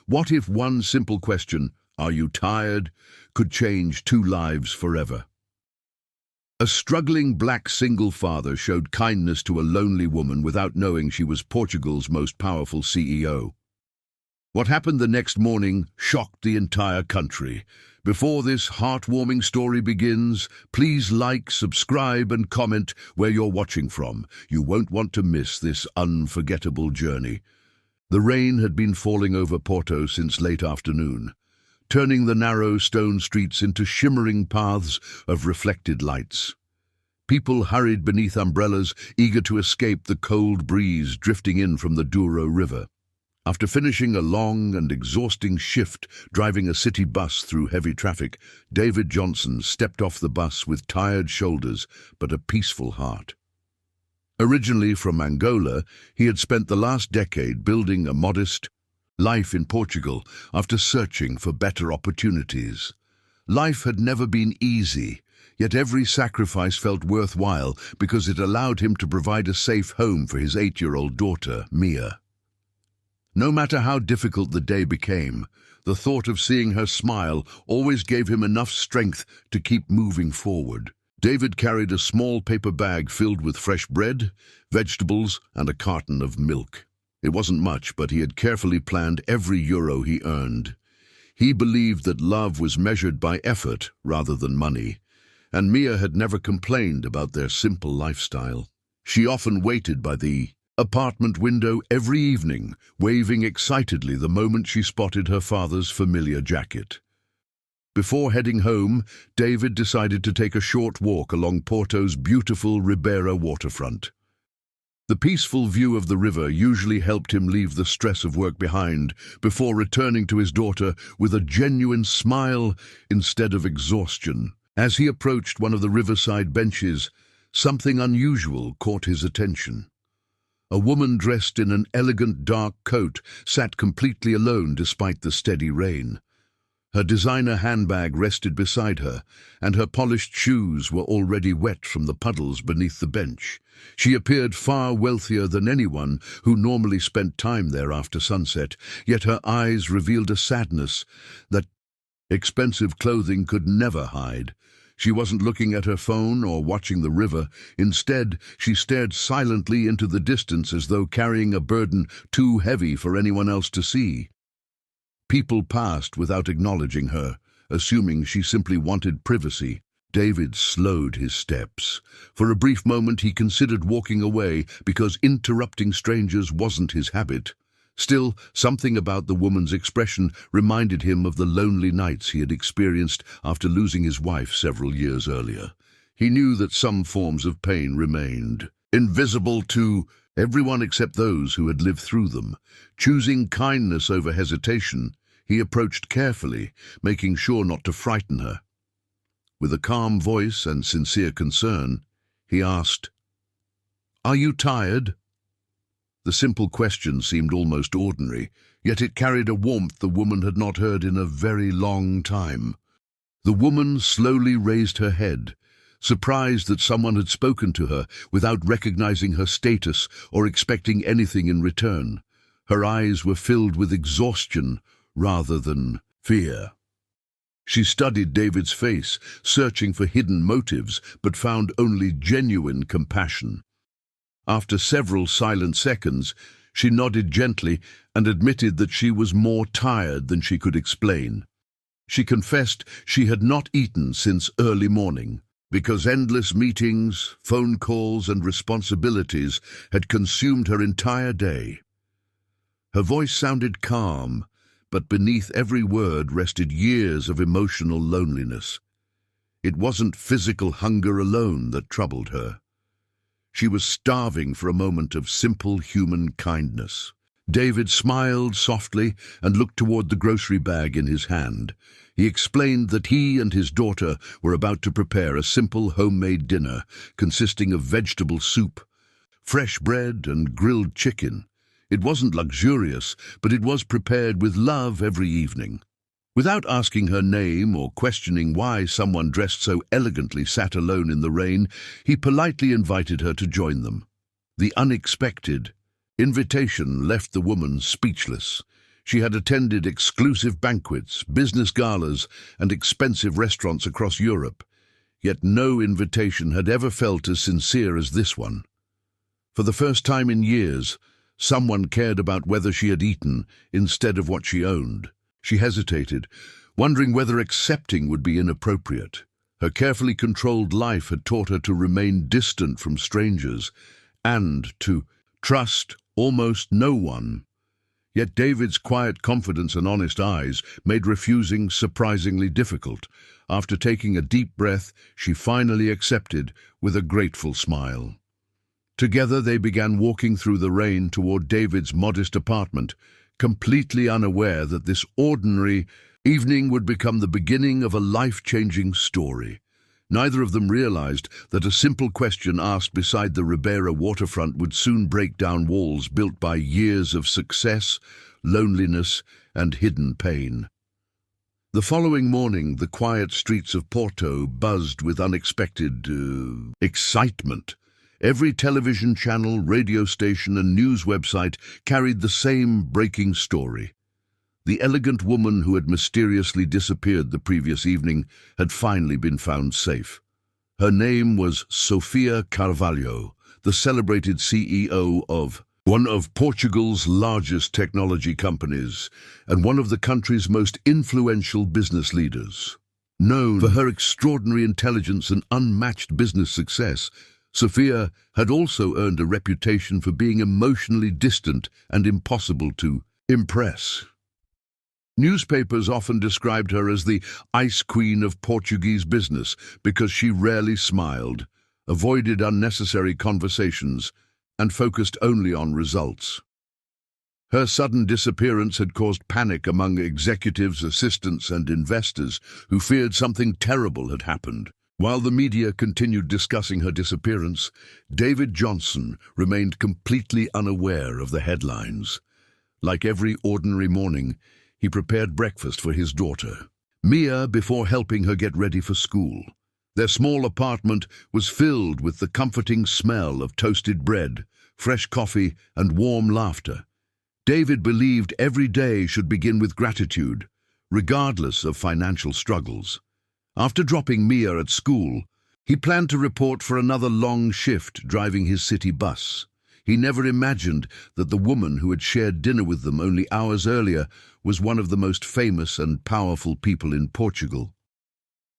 What if one simple question, "Are you tired?" could change two lives forever? A struggling black single father showed kindness to a lonely woman without knowing she was Portugal's most powerful CEO. What happened the next morning shocked the entire country. Before this heartwarming story begins, please like, subscribe and comment where you're watching from. You won't want to miss this unforgettable journey. The rain had been falling over Porto since late afternoon, turning the narrow stone streets into shimmering paths of reflected lights. People hurried beneath umbrellas, eager to escape the cold breeze drifting in from the Douro River. After finishing a long and exhausting shift driving a city bus through heavy traffic, David Johnson stepped off the bus with tired shoulders but a peaceful heart. Originally from Angola, he had spent the last decade building a modest life in Portugal after searching for better opportunities. Life had never been easy, yet every sacrifice felt worthwhile because it allowed him to provide a safe home for his 8-year-old daughter, Mia. No matter how difficult the day became, the thought of seeing her smile always gave him enough strength to keep moving forward. David carried a small paper bag filled with fresh bread, vegetables, and a carton of milk. It wasn't much, but he had carefully planned every euro he earned. He believed that love was measured by effort rather than money, and Mia had never complained about their simple lifestyle. She often waited by the apartment window every evening, waving excitedly the moment she spotted her father's familiar jacket. Before heading home, David decided to take a short walk along Porto's beautiful Ribeira waterfront. The peaceful view of the river usually helped him leave the stress of work behind before returning to his daughter with a genuine smile instead of exhaustion. As he approached one of the riverside benches, something unusual caught his attention. A woman dressed in an elegant dark coat sat completely alone despite the steady rain. Her designer handbag rested beside her, and her polished shoes were already wet from the puddles beneath the bench. She appeared far wealthier than anyone who normally spent time there after sunset, yet her eyes revealed a sadness that expensive clothing could never hide. She wasn't looking at her phone or watching the river. Instead, she stared silently into the distance as though carrying a burden too heavy for anyone else to see. People passed without acknowledging her, assuming she simply wanted privacy. David slowed his steps. For a brief moment he considered walking away because interrupting strangers wasn't his habit. Still, something about the woman's expression reminded him of the lonely nights he had experienced after losing his wife several years earlier. He knew that some forms of pain remained, invisible to everyone except those who had lived through them. Choosing kindness over hesitation, he approached carefully, making sure not to frighten her. With a calm voice and sincere concern, he asked, "Are you tired?" The simple question seemed almost ordinary, yet it carried a warmth the woman had not heard in a very long time. The woman slowly raised her head, surprised that someone had spoken to her without recognizing her status or expecting anything in return. Her eyes were filled with exhaustion rather than fear. She studied David's face, searching for hidden motives, but found only genuine compassion. After several silent seconds, she nodded gently and admitted that she was more tired than she could explain. She confessed she had not eaten since early morning, because endless meetings, phone calls, and responsibilities had consumed her entire day. Her voice sounded calm, but beneath every word rested years of emotional loneliness. It wasn't physical hunger alone that troubled her. She was starving for a moment of simple human kindness. David smiled softly and looked toward the grocery bag in his hand. He explained that he and his daughter were about to prepare a simple homemade dinner consisting of vegetable soup, fresh bread, and grilled chicken. It wasn't luxurious, but it was prepared with love every evening. Without asking her name or questioning why someone dressed so elegantly sat alone in the rain, he politely invited her to join them. The unexpected invitation left the woman speechless. She had attended exclusive banquets, business galas, and expensive restaurants across Europe, yet no invitation had ever felt as sincere as this one. For the first time in years, someone cared about whether she had eaten instead of what she owned. She hesitated, wondering whether accepting would be inappropriate. Her carefully controlled life had taught her to remain distant from strangers and to trust almost no one. Yet David's quiet confidence and honest eyes made refusing surprisingly difficult. After taking a deep breath, she finally accepted with a grateful smile. Together they began walking through the rain toward David's modest apartment, completely unaware that this ordinary evening would become the beginning of a life-changing story. Neither of them realized that a simple question asked beside the Ribeira waterfront would soon break down walls built by years of success, loneliness, and hidden pain. The following morning, the quiet streets of Porto buzzed with unexpected excitement. Every television channel, radio station, and news website carried the same breaking story. The elegant woman who had mysteriously disappeared the previous evening had finally been found safe. Her name was Sofia Carvalho, the celebrated CEO of one of Portugal's largest technology companies and one of the country's most influential business leaders. Known for her extraordinary intelligence and unmatched business success, Sofia had also earned a reputation for being emotionally distant and impossible to impress. Newspapers often described her as the ice queen of Portuguese business because she rarely smiled, avoided unnecessary conversations, and focused only on results. Her sudden disappearance had caused panic among executives, assistants, and investors who feared something terrible had happened. While the media continued discussing her disappearance, David Johnson remained completely unaware of the headlines. Like every ordinary morning, he prepared breakfast for his daughter, Mia, before helping her get ready for school. Their small apartment was filled with the comforting smell of toasted bread, fresh coffee, and warm laughter. David believed every day should begin with gratitude, regardless of financial struggles. After dropping Mia at school, he planned to report for another long shift driving his city bus. He never imagined that the woman who had shared dinner with them only hours earlier was one of the most famous and powerful people in Portugal.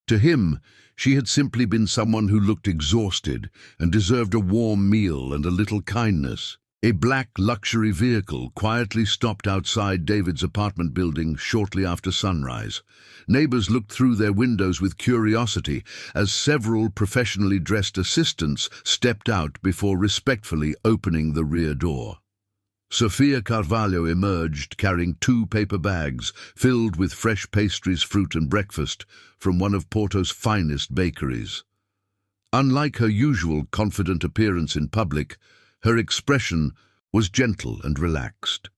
To him, she had simply been someone who looked exhausted and deserved a warm meal and a little kindness. A black luxury vehicle quietly stopped outside David's apartment building shortly after sunrise. Neighbors looked through their windows with curiosity as several professionally dressed assistants stepped out before respectfully opening the rear door. Sofia Carvalho emerged carrying 2 paper bags filled with fresh pastries, fruit, and breakfast from one of Porto's finest bakeries. Unlike her usual confident appearance in public, her expression was gentle and relaxed.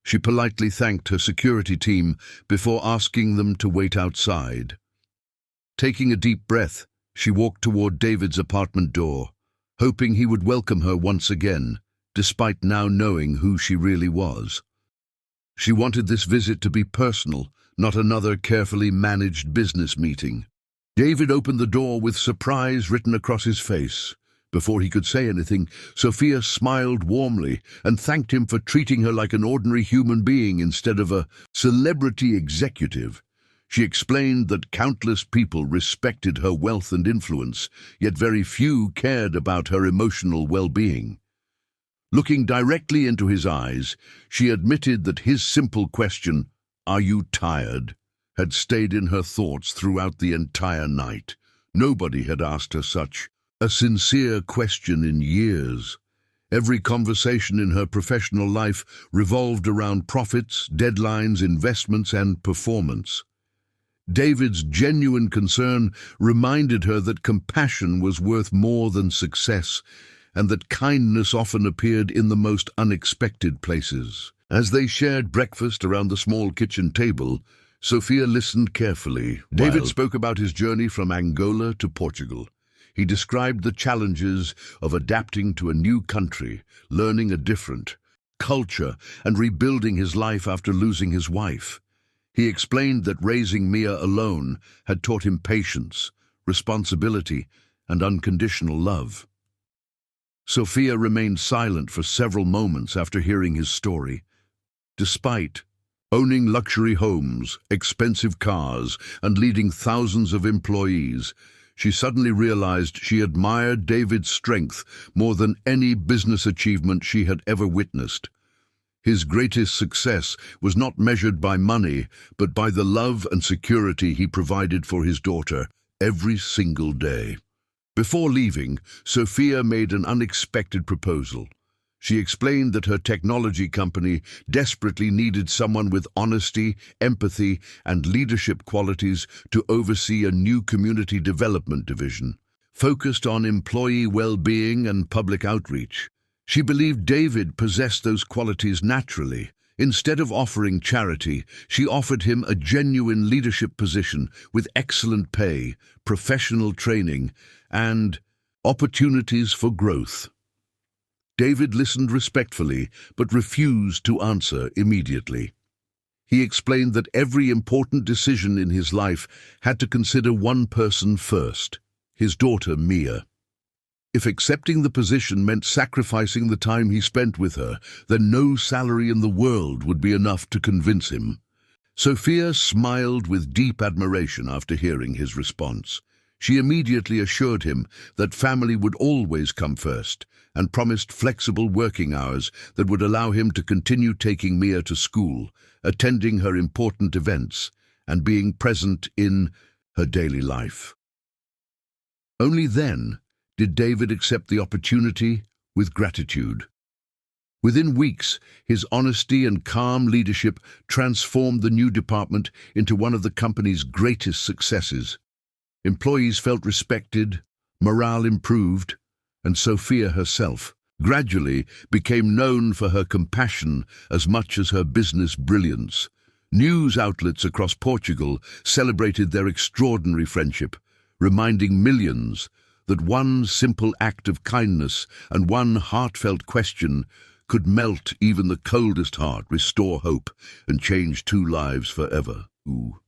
She politely thanked her security team before asking them to wait outside. Taking a deep breath, she walked toward David's apartment door, hoping he would welcome her once again, despite now knowing who she really was. She wanted this visit to be personal, not another carefully managed business meeting. David opened the door with surprise written across his face. Before he could say anything, Sofia smiled warmly and thanked him for treating her like an ordinary human being instead of a celebrity executive. She explained that countless people respected her wealth and influence, yet very few cared about her emotional well-being. Looking directly into his eyes, she admitted that his simple question, "Are you tired?" had stayed in her thoughts throughout the entire night. Nobody had asked her such a sincere question in years. Every conversation in her professional life revolved around profits, deadlines, investments, and performance. David's genuine concern reminded her that compassion was worth more than success, and that kindness often appeared in the most unexpected places. As they shared breakfast around the small kitchen table, Sofia listened carefully. David spoke about his journey from Angola to Portugal. He described the challenges of adapting to a new country, learning a different culture, and rebuilding his life after losing his wife. He explained that raising Mia alone had taught him patience, responsibility, and unconditional love. Sofia remained silent for several moments after hearing his story. Despite owning luxury homes, expensive cars, and leading thousands of employees, she suddenly realized she admired David's strength more than any business achievement she had ever witnessed. His greatest success was not measured by money, but by the love and security he provided for his daughter every single day. Before leaving, Sofia made an unexpected proposal. She explained that her technology company desperately needed someone with honesty, empathy, and leadership qualities to oversee a new community development division, focused on employee well-being and public outreach. She believed David possessed those qualities naturally. Instead of offering charity, she offered him a genuine leadership position with excellent pay, professional training, and opportunities for growth. David listened respectfully, but refused to answer immediately. He explained that every important decision in his life had to consider one person first, his daughter Mia. If accepting the position meant sacrificing the time he spent with her, then no salary in the world would be enough to convince him. Sofia smiled with deep admiration after hearing his response. She immediately assured him that family would always come first, and promised flexible working hours that would allow him to continue taking Mia to school, attending her important events, and being present in her daily life. Only then did David accept the opportunity with gratitude. Within weeks, his honesty and calm leadership transformed the new department into one of the company's greatest successes. Employees felt respected, morale improved, and Sofia herself gradually became known for her compassion as much as her business brilliance. News outlets across Portugal celebrated their extraordinary friendship, reminding millions that one simple act of kindness and one heartfelt question could melt even the coldest heart, restore hope, and change two lives forever. Ooh.